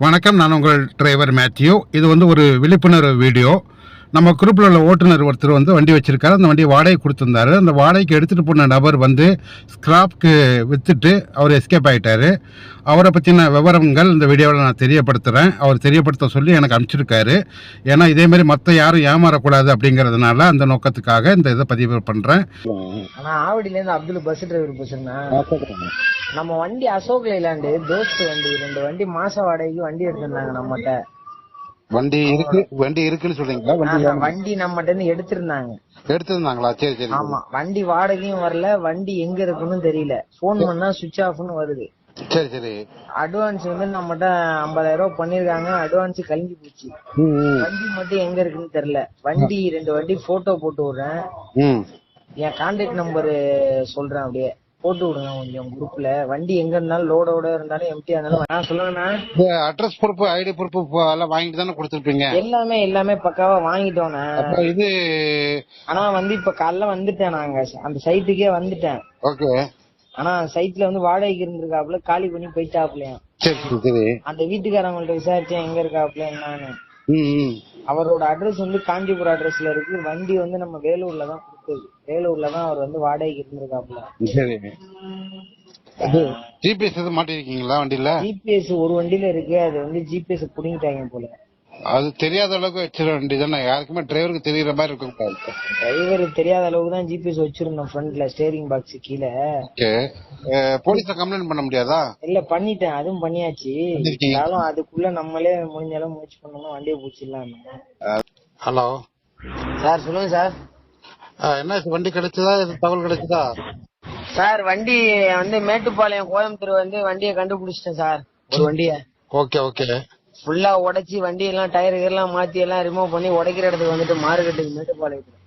வணக்கம், நான் உங்கள் டிரைவர் மேத்யூ. இது ஒரு விழிப்புணர்வு வீடியோ. நம்ம குரூப்பில் உள்ள ஓட்டுநர் ஒருத்தர் வண்டி வச்சிருக்காரு. அந்த வண்டியை வாடகை கொடுத்துருந்தாரு. அந்த வாடகைக்கு எடுத்துகிட்டு போன நபர் ஸ்கிராப்க்கு விற்றுட்டு அவர் எஸ்கேப் ஆகிட்டார். அவரை பற்றின விவரங்கள் இந்த வீடியோவில் நான் தெரியப்படுத்துகிறேன். அவர் தெரியப்படுத்த சொல்லி எனக்கு அனுப்பிச்சிருக்காரு. ஏன்னா இதேமாரி மற்ற யாரும் ஏமாறக்கூடாது அப்படிங்கிறதுனால அந்த நோக்கத்துக்காக இந்த இதை பதிவு பண்ணுறேன். ஆனால் ஆவடியிலேருந்து அப்துல் பஸ் டிரைவர் பேசுகிறேன். நம்ம வண்டி அசோக் லைலாண்டு தோஸ்து வண்டி 2 வண்டி மாச வாடகைக்கு வண்டி எடுத்திருந்தாங்க நம்மகிட்ட. வண்டி இருக்குன்னு சொல்றீங்களா? வண்டி நம்மகிட்ட இருந்து எடுத்திருந்தாங்களா? சரி சரி. ஆமா, வண்டி வாடகையும் வரல, வண்டி எங்க இருக்குன்னு தெரியல. போன் பண்ணா சுவிட்ச் ஆஃப்னு வருது. சரி சரி. அட்வான்ஸ் நம்மகிட்ட 50,000 ரூபாய் பண்ணிருக்காங்க. அட்வான்ஸ் கழிஞ்சு போச்சு. வண்டி மட்டும் எங்க இருக்குன்னு தெரியல. வண்டி 2 வண்டி போட்டோ போட்டு விடுறேன். என் கான்டாக்ட் நம்பர் சொல்றேன், அப்படியே போட்டு விடுங்க கொஞ்சம் குரூப்ல. வண்டி எங்க இருந்தாலும் லோடோட இருந்தாலும் எம்டியா இருந்தாலும் சொல்லுங்கண்ணா. அட்ரஸ் ப்ரூஃப், ஐடி ப்ரூஃப் எல்லாம் வாங்கிட்டு தானே கொடுத்துருப்பீங்க? எல்லாமே பக்காவா வாங்கிட்டோண்ணே. இது ஆனா இப்ப காலைல வந்துட்டேன், நாங்க அந்த சைட்டுக்கே வந்துட்டேன். ஓகே. ஆனா சைட்ல வாடகைக்கு இருந்திருக்காப்புல, காலி பண்ணி போயிட்டாப்லயா. சரி சரி. அந்த வீட்டுக்காரங்கள்ட்ட விசாரிச்சேன் எங்க இருக்காப்புல என்னன்னு. அவரோட அட்ரஸ் காஞ்சிபுரம் அட்ரஸ்ல இருக்கு. வண்டி நம்ம வேலூர்ல தான் கொடுத்தது. வேலூர்ல தான் அவர் வாடகைக்கு இருந்திருக்காப்புல. சரி. ஜிபிஎஸ் எதுவும் மாட்டிருக்கீங்களா வண்டியில? ஜிபிஎஸ் ஒரு வண்டியில இருக்கு. அது ஜிபிஎஸ் புடிங்கிட்டாங்க போல. அது தெரியாத அளவுக்கு வச்சிட வேண்டியதானே? யாருக்குமே டிரைவருக்கு தெரியற மாதிரி இருக்கும். டிரைவருக்கு தெரியாத அளவுக்கு தான் ஜிபிஎஸ் வச்சிருந்தோம் ஃப்ரண்ட்ல, ஸ்டேரிங் பாக்ஸ் கீழே. போலீஸ்ல கம்ப்ளைண்ட் பண்ண முடியாதா? இல்ல பண்ணிட்டேன், அதுவும் பண்ணியாச்சு. அதுக்குள்ள நம்மளே முடிஞ்ச அளவு முயற்சி பண்ணணும், வண்டியை பூச்சிடலாம். ஹலோ சார், சொல்லுங்க சார். என்ன வண்டி கிடைச்சதா? தகவல் கிடைச்சதா சார்? வண்டி மேட்டுப்பாளையம் கோயம்புத்தூர் வண்டியை கண்டுபிடிச்சிட்டேன் சார். ஒரு வண்டிய ஓகே ஓகே ஃபுல்லா உடைச்சி வண்டி எல்லாம் டயர் எல்லாம் மாத்தி எல்லாம் ரிமூவ் பண்ணி உடைக்கிற இடத்துக்கு மார்க்கெட்டுக்கு மேட்டுப்பாளையத்துல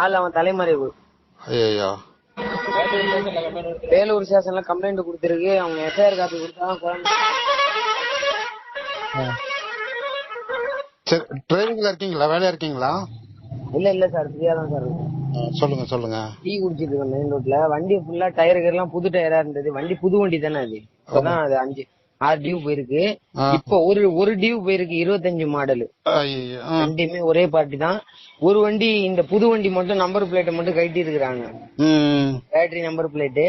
ஆள் அவன் தலைமறைவு. வேலூர் ஸ்டேஷன்ல கம்ப்ளைண்ட் கொடுத்திருக்கு. அவங்க எஃப்ஐஆர் காப்பி கொடுத்தா. டிரைவிங்ல இருக்கீங்களா? வேலையா இருக்கீங்களா? இல்ல சார், ஃப்ரீயா தான் சார் இருக்கு. சொல்லுங்க. டீ குடிச்சிட்டு இருக்கேன் மெயின் ரோட்ல. வண்டி ஃபுல்லா டயருக்கு எல்லாம் புது டயரா இருந்தது. வண்டி புது வண்டி தானே அது. இப்பதான் அது 5-6 டியூ போயிருக்கு. இப்போ ஒரு டியூ போயிருக்கு, 25 மாடல். வண்டியுமே ஒரே பார்ட்டி தான். ஒரு வண்டி, இந்த புது வண்டி மட்டும் நம்பர் பிளேட்டை மட்டும் கட்டி இருக்கிறாங்க, பேட்டரி நம்பர் பிளேட்டு.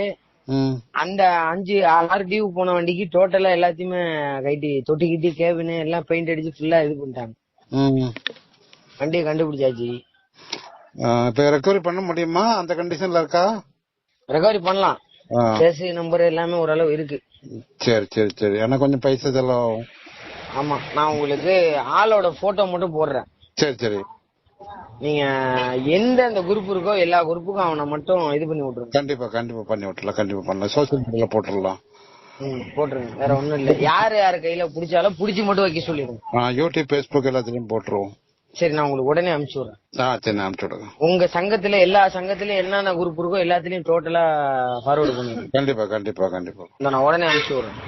அந்த 5-6 டியூ போன வண்டிக்கு டோட்டலா எல்லாத்தையுமே கைட்டி தொட்டி கிட்டி கேபின் எல்லாம் பெயிண்ட் அடிச்சு ஃபுல்லா இது பண்ணிட்டாங்க. வண்டியை கண்டுபிடிச்சாச்சு. ரெக்கவரி பண்ண முடியுமா? அந்த கண்டிஷன்ல இருக்கா? ரெக்கவரி பண்ணலாம். சேசி நம்பர் எல்லாமே ஓரளவு இருக்கு. சரி சரி சரி. எனக்கு கொஞ்சம் பைசா செலவு. ஆமா, நான் உங்களுக்கு ஆளோட போட்டோ மட்டும் போடுறேன். சரி சரி. நீங்க எந்த குரூப் இருக்கோ எல்லா குரூப்புக்கும் அவனை மட்டும் இது பண்ணி விட்டுருங்க. கண்டிப்பா பண்ணி விட்டுலாம். கண்டிப்பா பண்ணலாம். சோசியல் மீடியால போட்டுடலாம். போட்டுருங்க, வேற ஒண்ணும் இல்ல. யாரு கையில புடிச்சாலும் புடிச்சு மட்டும் வைக்க சொல்லிடுங்க. யூடியூப், பேஸ்புக் எல்லாத்துலயும் போட்டுருவோம். சரி, நான் உங்களுக்கு உடனே அனுப்பிச்சு விடுறேன். சரி, அனுப்பிச்சு விடுங்க. உங்க சங்கத்துல எல்லா சங்கத்திலயும் என்னென்ன குரூப் இருக்கோ எல்லாத்துலயும் டோட்டலா ஃபார்வர்டு பண்ணுங்க. கண்டிப்பா. நான் உடனே அனுப்பிச்சு விடுறேன்.